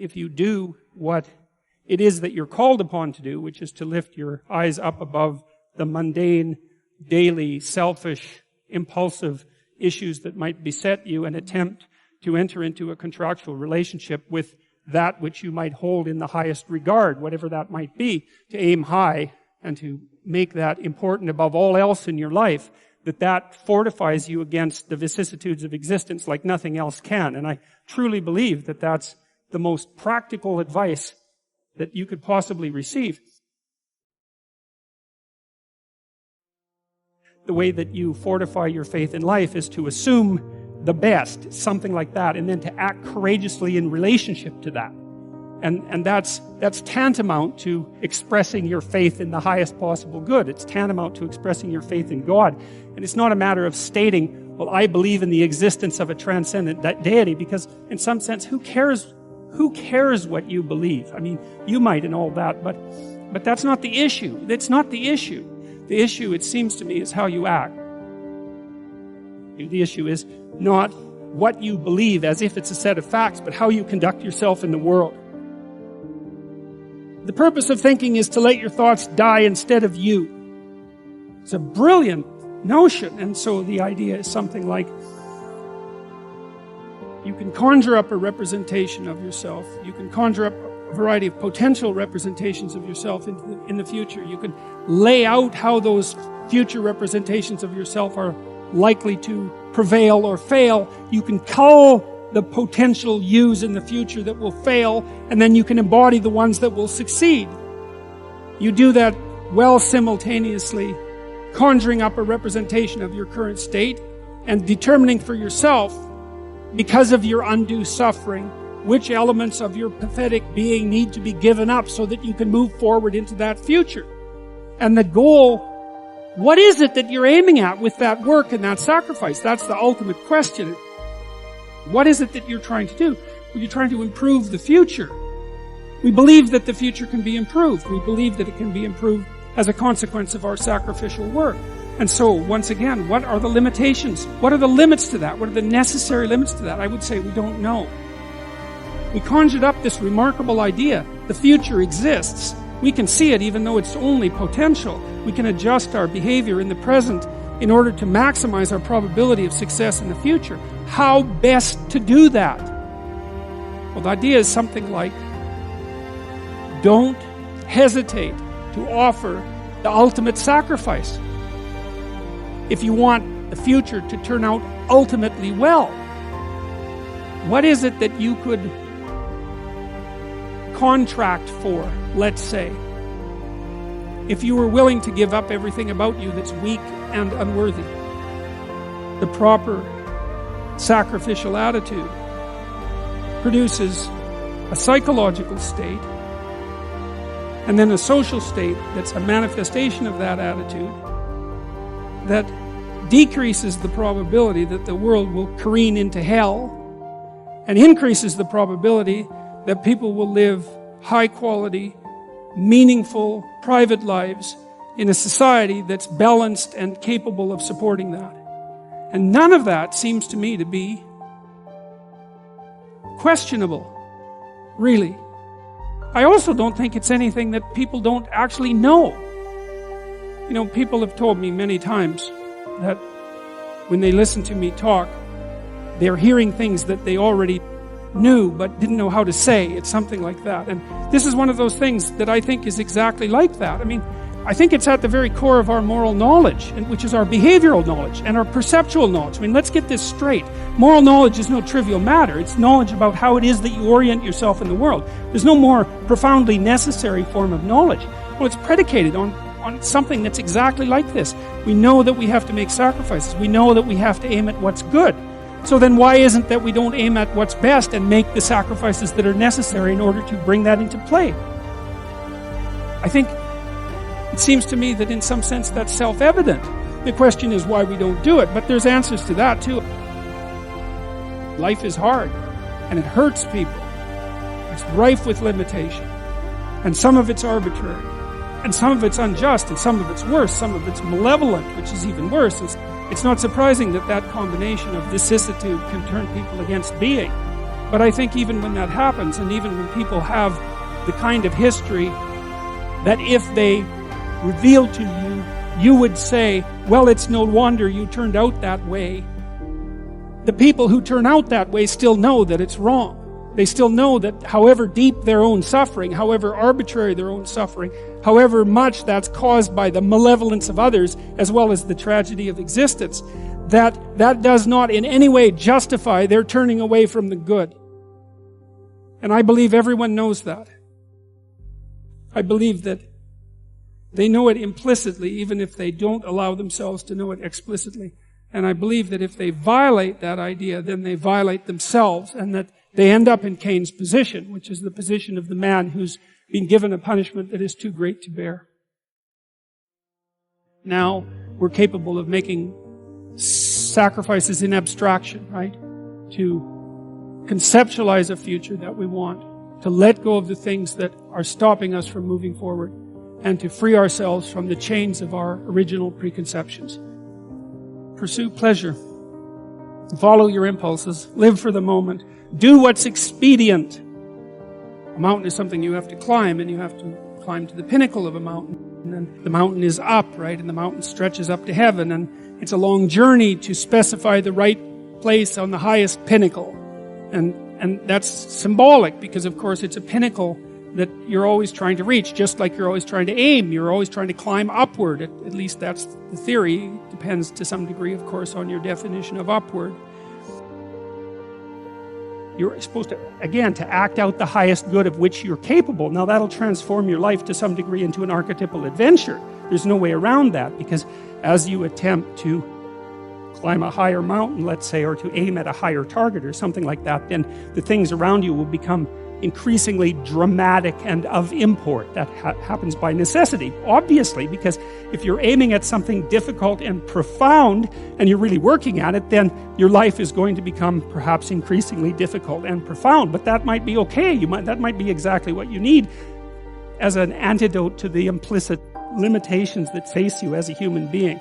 if you do what it is that you're called upon to do, which is to lift your eyes up above the mundane, daily, selfish, impulsive issues that might beset you and attempt to enter into a contractual relationship with that which you might hold in the highest regard, whatever that might be, to aim high and to make that important above all else in your life, that fortifies you against the vicissitudes of existence like nothing else can. And I truly believe that that's the most practical advice that you could possibly receive. The way that you fortify your faith in life is to assume the best, something like that, and then to act courageously in relationship to that. And that's tantamount to expressing your faith in the highest possible good. It's tantamount to expressing your faith in God. And it's not a matter of stating, well, I believe in the existence of a transcendent deity, because in some sense, who cares what you believe? I mean, you might and all that, but that's not the issue. That's not the issue. The issue, it seems to me, is how you act. The issue is not what you believe as if it's a set of facts, but how you conduct yourself in the world. The purpose of thinking is to let your thoughts die instead of you. It's a brilliant notion, and so the idea is something like, you can conjure up a representation of yourself. You can conjure up a variety of potential representations of yourself in the future. You can lay out how those future representations of yourself are likely to prevail or fail. You can cull the potential yous in the future that will fail, and then you can embody the ones that will succeed. You do that well simultaneously, conjuring up a representation of your current state and determining for yourself, because of your undue suffering, which elements of your pathetic being need to be given up so that you can move forward into that future. And the goal, what is it that you're aiming at with that work and that sacrifice? That's the ultimate question. What is it that you're trying to do? Well, you're trying to improve the future. We believe that the future can be improved. We believe that it can be improved as a consequence of our sacrificial work. And so, once again, what are the limitations? What are the limits to that? What are the necessary limits to that? I would say we don't know. We conjured up this remarkable idea. The future exists. We can see it even though it's only potential. We can adjust our behavior in the present in order to maximize our probability of success in the future. How best to do that? Well, the idea is something like, don't hesitate to offer the ultimate sacrifice if you want the future to turn out ultimately well. What is it that you could contract for, let's say, if you were willing to give up everything about you that's weak and unworthy? The proper sacrificial attitude produces a psychological state and then a social state that's a manifestation of that attitude that decreases the probability that the world will careen into hell and increases the probability that people will live high quality, meaningful, private lives in a society that's balanced and capable of supporting that. And none of that seems to me to be questionable, really. I also don't think it's anything that people don't actually know. You know, people have told me many times that when they listen to me talk, they're hearing things that they already knew but didn't know how to say. It's something like that. And this is one of those things that I think is exactly like that. I mean, I think it's at the very core of our moral knowledge, and which is our behavioral knowledge and our perceptual knowledge. I mean, let's get this straight. Moral knowledge is no trivial matter. It's knowledge about how it is that you orient yourself in the world. There's no more profoundly necessary form of knowledge. Well, it's predicated on something that's exactly like this. We know that we have to make sacrifices. We know that we have to aim at what's good. So then why isn't that we don't aim at what's best and make the sacrifices that are necessary in order to bring that into play? I think it seems to me that in some sense that's self-evident. The question is why we don't do it, but there's answers to that too. Life is hard, and it hurts people. It's rife with limitation, and some of it's arbitrary, and some of it's unjust, and some of it's worse, some of it's malevolent, which is even worse. It's not surprising that that combination of vicissitude can turn people against being. But I think even when that happens, and even when people have the kind of history that if they reveal to you, you would say, well, it's no wonder you turned out that way. The people who turn out that way still know that it's wrong. They still know that however deep their own suffering, however arbitrary their own suffering, however much that's caused by the malevolence of others, as well as the tragedy of existence, that does not in any way justify their turning away from the good. And I believe everyone knows that. I believe that they know it implicitly, even if they don't allow themselves to know it explicitly. And I believe that if they violate that idea, then they violate themselves, and that they end up in Cain's position, which is the position of the man who's been given a punishment that is too great to bear. Now, we're capable of making sacrifices in abstraction, right? To conceptualize a future that we want, to let go of the things that are stopping us from moving forward, and to free ourselves from the chains of our original preconceptions. Pursue pleasure. Follow your impulses. Live for the moment. Do what's expedient. A mountain is something you have to climb, and you have to climb to the pinnacle of a mountain. And then the mountain is up, right? And the mountain stretches up to heaven, and it's a long journey to specify the right place on the highest pinnacle. And that's symbolic, because of course it's a pinnacle that you're always trying to reach, just like you're always trying to aim. You're always trying to climb upward. At least that's the theory. It depends to some degree, of course, on your definition of upward. You're supposed to, again, to act out the highest good of which you're capable. Now that'll transform your life to some degree into an archetypal adventure. There's no way around that, because as you attempt to climb a higher mountain, let's say, or to aim at a higher target or something like that, then the things around you will become increasingly dramatic and of import. That happens by necessity, obviously, because if you're aiming at something difficult and profound and you're really working at it, then your life is going to become perhaps increasingly difficult and profound. But that might be okay. That might be exactly what you need as an antidote to the implicit limitations that face you as a human being.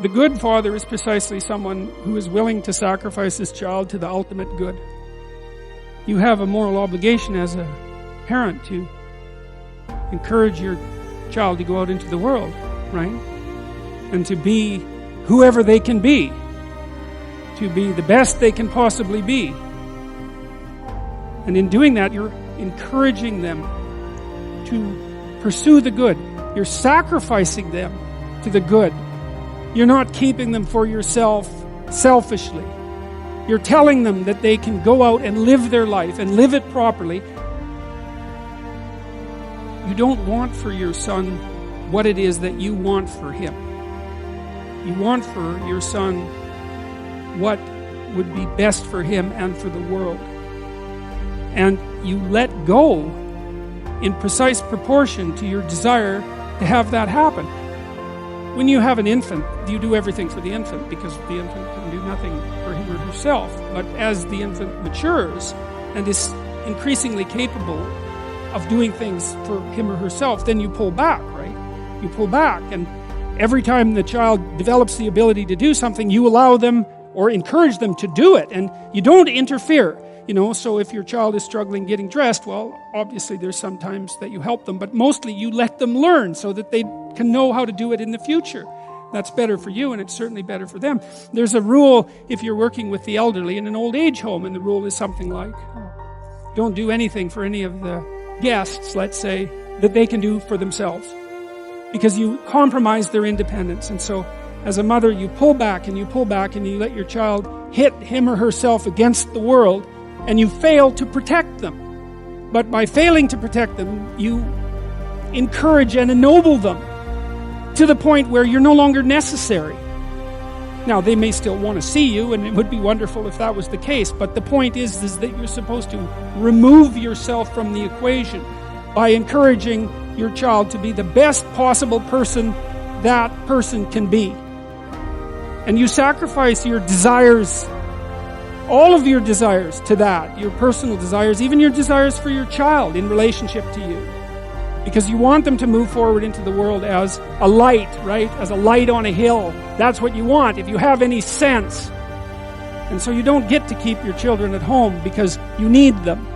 The good father is precisely someone who is willing to sacrifice his child to the ultimate good. You have a moral obligation as a parent to encourage your child to go out into the world, right? And to be whoever they can be. To be the best they can possibly be. And in doing that, you're encouraging them to pursue the good. You're sacrificing them to the good. You're not keeping them for yourself selfishly. You're telling them that they can go out and live their life and live it properly. You don't want for your son what it is that you want for him. You want for your son what would be best for him and for the world. And you let go in precise proportion to your desire to have that happen. When you have an infant, you do everything for the infant, because the infant can do nothing for him or herself. But as the infant matures and is increasingly capable of doing things for him or herself, then you pull back, right? You pull back, and every time the child develops the ability to do something, you allow them or encourage them to do it, and you don't interfere. So if your child is struggling getting dressed, well, obviously there's some times that you help them, but mostly you let them learn so that they can know how to do it in the future. That's better for you, and it's certainly better for them. There's a rule if you're working with the elderly in an old age home, and the rule is something like, don't do anything for any of the guests, let's say, that they can do for themselves, because you compromise their independence. And so as a mother, you pull back and you pull back, and you let your child hit him or herself against the world, and you fail to protect them. But by failing to protect them, you encourage and ennoble them to the point where you're no longer necessary. Now, they may still want to see you, and it would be wonderful if that was the case, but the point is that you're supposed to remove yourself from the equation by encouraging your child to be the best possible person that person can be. And you sacrifice your desires, all of your desires, to that, your personal desires, even your desires for your child in relationship to you. Because you want them to move forward into the world as a light, right? As a light on a hill. That's what you want, if you have any sense. And so you don't get to keep your children at home because you need them.